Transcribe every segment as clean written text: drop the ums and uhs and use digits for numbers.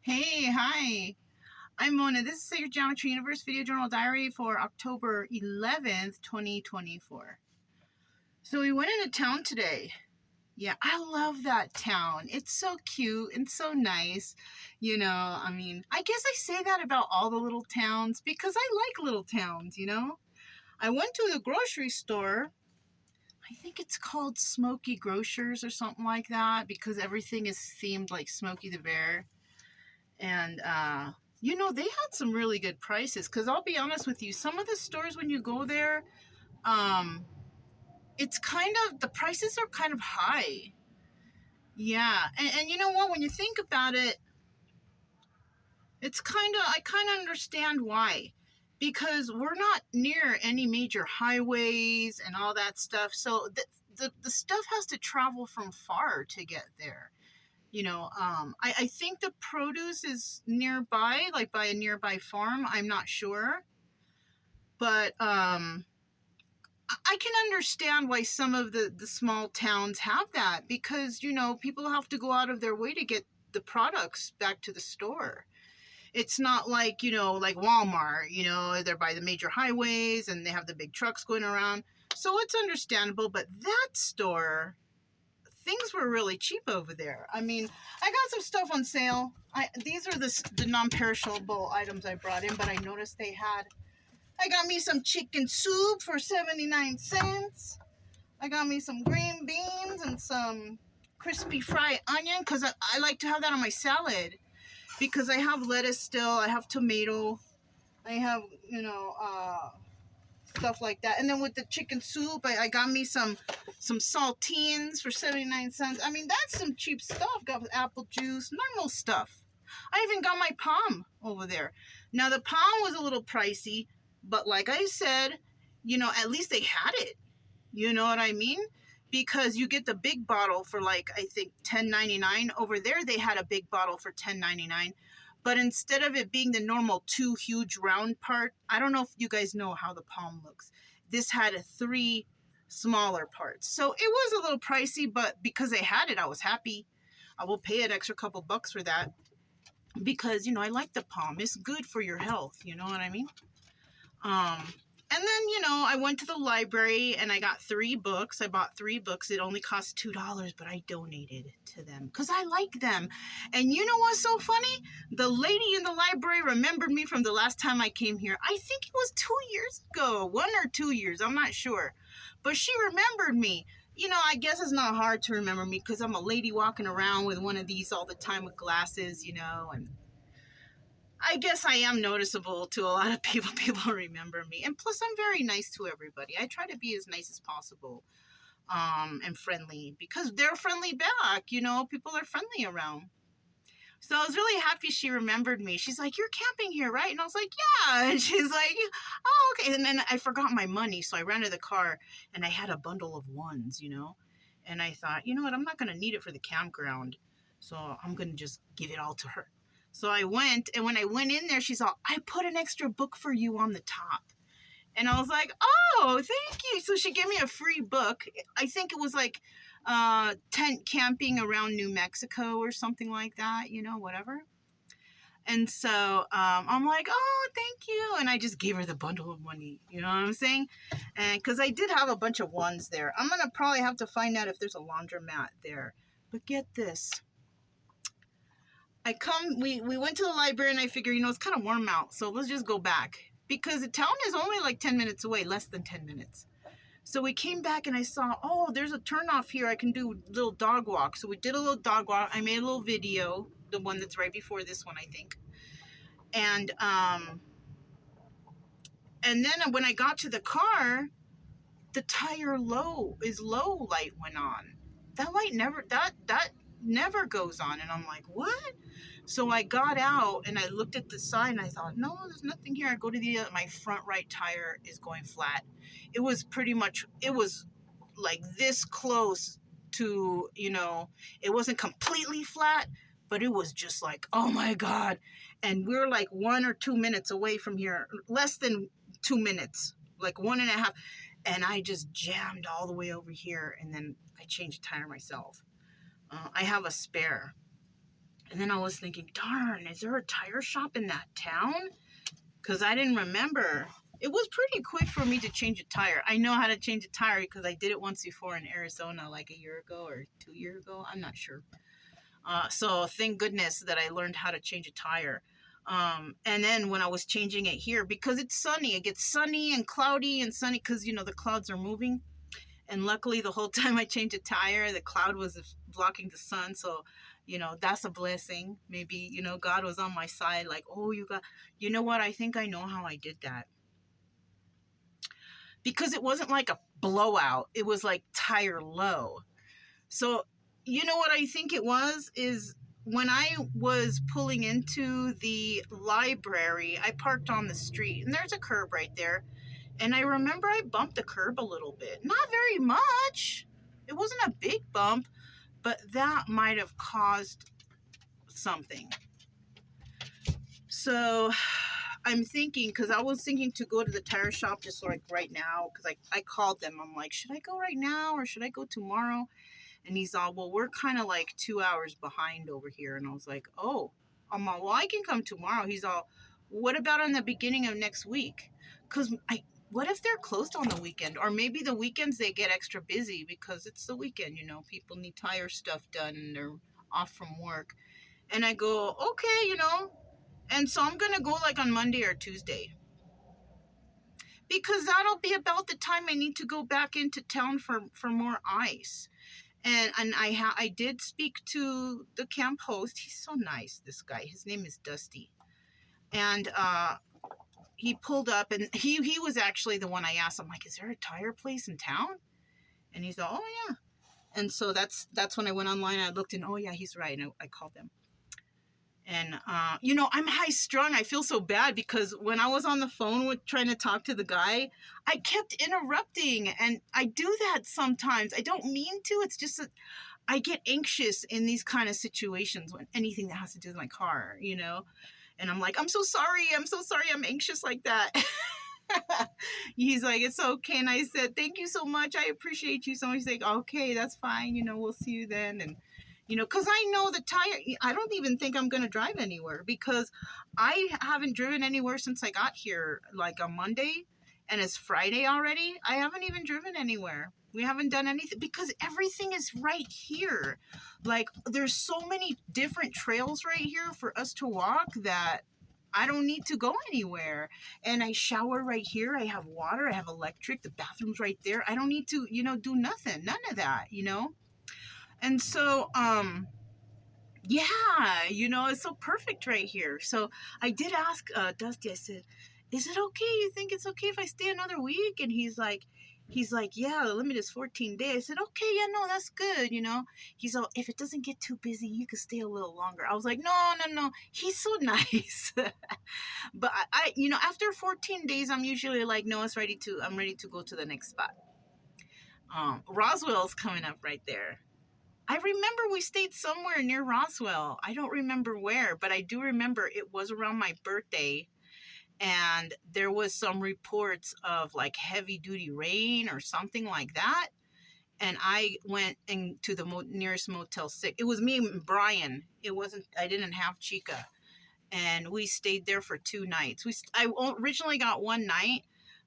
Hey, hi. I'm Mona. This is Sacred Geometry Universe Video Journal Diary for October 11th, 2024. So we went into town today. Yeah, I love that town. It's so cute and so nice. I guess I say that about all the little towns because I like little towns. I went to the grocery store. I think it's called Smoky Grocers or something like that because everything is themed like Smokey the Bear. And they had some really good prices because I'll be honest with you, some of the stores when you go there, um it's kind of, the prices are kind of high. Yeah, and you know what, when you think about it, it's kind of, I kind of understand why, because we're not near any major highways and all that stuff, so the stuff has to travel from far to get there. I think the produce is nearby, like by a nearby farm. I'm not sure. But I can understand why some of the small towns have that because, people have to go out of their way to get the products back to the store. It's not like, like Walmart, they're by the major highways and they have the big trucks going around. So it's understandable. But that store, things were really cheap over there. I mean, I got some stuff on sale. These are the non-perishable items I brought in, but I noticed I got me some chicken soup for 79 cents. I got me some green beans and some crispy fried onion because I like to have that on my salad because I have lettuce still, I have tomato, I have, stuff like that. And then with the chicken soup, I got me some saltines for 79 cents. I mean, that's some cheap stuff. Got apple juice, normal stuff. I even got my palm over there. Now, the palm was a little pricey, but like I said, at least they had it. You know what I mean? Because you get the big bottle for like, I think $10.99. Over there, they had a big bottle for $10.99. But instead of it being the normal 2 huge round part, I don't know if you guys know how the palm looks. This had 3 smaller parts. So it was a little pricey, but because I had it, I was happy. I will pay an extra couple bucks for that because, I like the palm. It's good for your health. You know what I mean? And then, I went to the library and I got 3 books. I bought 3 books. It only cost $2, but I donated to them because I like them. And you know what's so funny? The lady in the library remembered me from the last time I came here. I think it was 2 years ago, 1 or 2 years. I'm not sure. But she remembered me. I guess it's not hard to remember me because I'm a lady walking around with one of these all the time with glasses, and I guess I am noticeable to a lot of people. People remember me. And plus, I'm very nice to everybody. I try to be as nice as possible, and friendly because they're friendly back. People are friendly around. So I was really happy she remembered me. She's like, "You're camping here, right?" And I was like, "Yeah." And she's like, "Oh, okay." And then I forgot my money. So I ran to the car and I had a bundle of ones. And I thought, you know what? I'm not going to need it for the campground. So I'm going to just give it all to her. So I went, and when I went in there, she's all, "I put an extra book for you on the top." And I was like, "Oh, thank you." So she gave me a free book. I think it was like tent camping around New Mexico or something like that, whatever. And so I'm like, "Oh, thank you." And I just gave her the bundle of money. You know what I'm saying? And because I did have a bunch of ones there. I'm going to probably have to find out if there's a laundromat there. But get this. We went to the library and I figure, it's kind of warm out. So let's just go back because the town is only like 10 minutes away, less than 10 minutes. So we came back and I saw, oh, there's a turnoff here. I can do a little dog walk. So we did a little dog walk. I made a little video, the one that's right before this one, I think. And then when I got to the car, the tire low light went on. That light never goes on. And I'm like, what? So I got out and I looked at the side and I thought, no, there's nothing here. I go to my front right tire is going flat. It was like this close to, it wasn't completely flat, but it was just like, oh my God. And we're like 1 or 2 minutes away from here, less than 2 minutes, like 1.5. And I just jammed all the way over here and then I changed the tire myself. I have a spare. And then I was thinking, darn, is there a tire shop in that town? Because I didn't remember. It was pretty quick for me to change a tire. I know how to change a tire because I did it once before in Arizona, like a year ago or 2 years ago. I'm not sure. So thank goodness that I learned how to change a tire. And then when I was changing it here, because it's sunny, it gets sunny and cloudy and sunny because, you know, the clouds are moving. And luckily, the whole time I changed a tire, the cloud was blocking the sun. So, you know, that's a blessing. Maybe, you know, God was on my side. Like, oh, you know what? I think I know how I did that. Because it wasn't like a blowout. It was like tire low. So, you know what I think it was is when I was pulling into the library, I parked on the street and there's a curb right there. And I remember I bumped the curb a little bit. Not very much. It wasn't a big bump, but that might have caused something. So I'm thinking, because I was thinking to go to the tire shop just like right now, because I called them. I'm like, should I go right now or should I go tomorrow? And he's all, well, we're kind of like 2 hours behind over here. And I was like, oh, I'm all, well, I can come tomorrow. He's all, what about on the beginning of next week? Because what if they're closed on the weekend? Or maybe the weekends they get extra busy because it's the weekend, you know, people need tire stuff done and they're off from work. And I go, okay, you know, and so I'm going to go like on Monday or Tuesday. Because that'll be about the time I need to go back into town for more ice. And I did speak to the camp host. He's so nice, this guy. His name is Dusty. And he pulled up, and he was actually the one I asked. I'm like, is there a tire place in town? And he's like, oh, yeah. And so that's when I went online. I looked, and oh, yeah, he's right. And I called them. And, you know, I'm high strung. I feel so bad because when I was on the phone with trying to talk to the guy, I kept interrupting. And I do that sometimes. I don't mean to. It's just that I get anxious in these kind of situations when anything that has to do with my car, you know. And I'm like, I'm so sorry. I'm anxious like that. He's like, it's okay. And I said, thank you so much. I appreciate you so much. He's like, okay, that's fine. You know, we'll see you then. And you know, because I know the tire, I don't even think I'm going to drive anywhere because I haven't driven anywhere since I got here, like on Monday, and it's Friday already. I haven't even driven anywhere. We haven't done anything because everything is right here. Like, there's so many different trails right here for us to walk that I don't need to go anywhere. And I shower right here. I have water. I have electric. The bathroom's right there. I don't need to, you know, do nothing. None of that, you know? And so, yeah, you know, it's so perfect right here. So I did ask Dusty, I said, is it okay? You think it's okay if I stay another week? And he's like, yeah, the limit is 14 days. I said, okay, yeah, no, that's good, you know. He's all, if it doesn't get too busy, you could stay a little longer. I was like, no. He's so nice. But I, you know, after 14 days, I'm usually like, no, I'm ready to go to the next spot. Roswell's coming up right there. I remember we stayed somewhere near Roswell. I don't remember where, but I do remember it was around my birthday and there was some reports of like heavy duty rain or something like that. And I went into the nearest Motel 6. It was me and Brian. I didn't have Chica. And we stayed there for 2 nights. I originally got 1 night,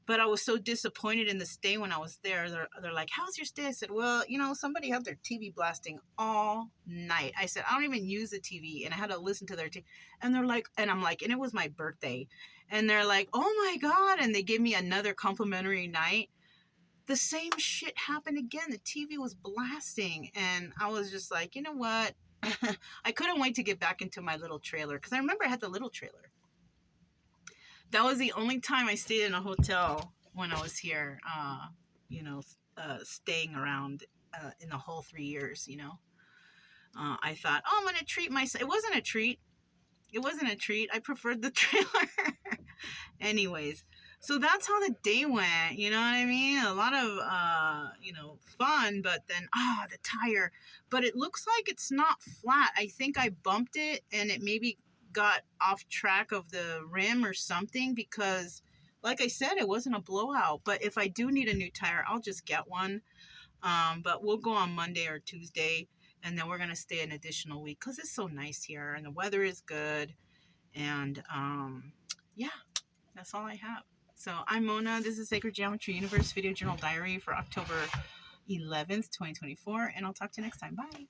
but I was so disappointed in the stay when I was there. They're like, how's your stay? I said, well, you know, somebody had their TV blasting all night. I said, I don't even use the TV. And I had to listen to their TV. And they're like, and I'm like, and it was my birthday. And they're like, oh my God. And they gave me another complimentary night. The same shit happened again. The TV was blasting. And I was just like, you know what? I couldn't wait to get back into my little trailer. Because I remember I had the little trailer. That was the only time I stayed in a hotel when I was here, you know, staying around in the whole 3 years, you know. I thought, oh, I'm going to treat myself. It wasn't a treat. I preferred the trailer. Anyways, so that's how the day went, you know what I mean? A lot of, you know, fun, but then, the tire. But it looks like it's not flat. I think I bumped it and it maybe got off track of the rim or something because like I said, it wasn't a blowout. But if I do need a new tire, I'll just get one. But we'll go on Monday or Tuesday And then we're going to stay an additional week because it's so nice here and the weather is good. And yeah, that's all I have. So I'm Mona. This is Sacred Geometry Universe Video Journal Diary for October 11th, 2024. And I'll talk to you next time. Bye.